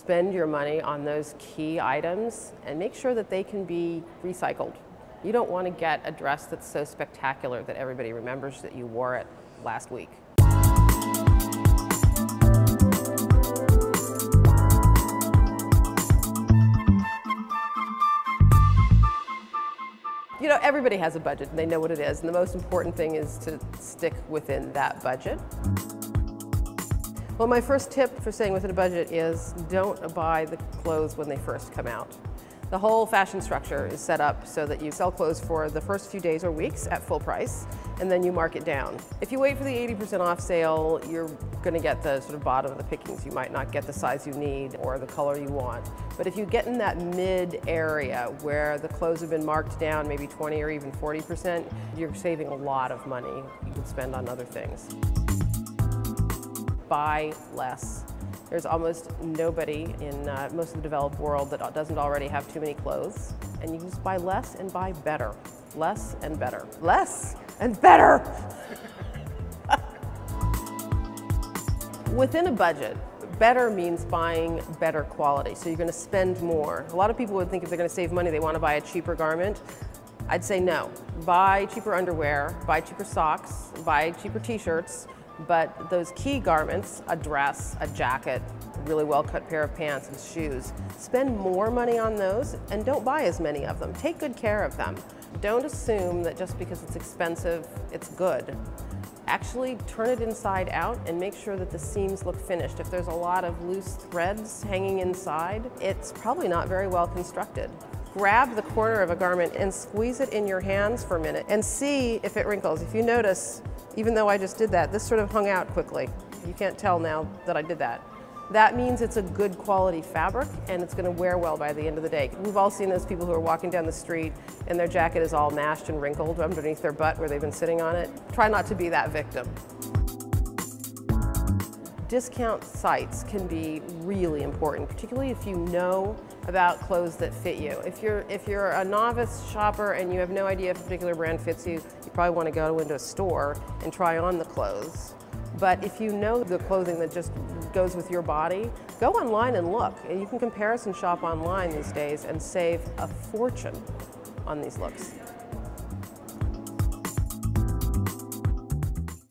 spend your money on those key items and make sure that they can be recycled. You don't want to get a dress that's so spectacular that everybody remembers that you wore it last week. You know, everybody has a budget and they know what it is, and the most important thing is to stick within that budget. Well, my first tip for staying within a budget is don't buy the clothes when they first come out. The whole fashion structure is set up so that you sell clothes for the first few days or weeks at full price, and then you mark it down. If you wait for the 80% off sale, you're going to get the sort of bottom of the pickings. You might not get the size you need or the color you want. But if you get in that mid area where the clothes have been marked down maybe 20 or even 40%, you're saving a lot of money you can spend on other things. Buy less. There's almost nobody in most of the developed world that doesn't already have too many clothes. And you can just buy less and buy better. Less and better. Less and better! Within a budget, better means buying better quality. So you're going to spend more. A lot of people would think if they're going to save money, they want to buy a cheaper garment. I'd say no. Buy cheaper underwear, buy cheaper socks, buy cheaper t-shirts. But those key garments, a dress, a jacket, a really well-cut pair of pants and shoes, spend more money on those and don't buy as many of them. Take good care of them. Don't assume that just because it's expensive, it's good. Actually turn it inside out and make sure that the seams look finished. If there's a lot of loose threads hanging inside, it's probably not very well constructed. Grab the corner of a garment and squeeze it in your hands for a minute and see if it wrinkles. If you notice, even though I just did that, this sort of hung out quickly. You can't tell now that I did that. That means it's a good quality fabric and it's going to wear well by the end of the day. We've all seen those people who are walking down the street and their jacket is all mashed and wrinkled underneath their butt where they've been sitting on it. Try not to be that victim. Discount sites can be really important, particularly if you know about clothes that fit you. If you're a novice shopper and you have no idea if a particular brand fits you, you probably want to go into a store and try on the clothes. But if you know the clothing that just goes with your body, go online and look. And you can comparison shop online these days and save a fortune on these looks.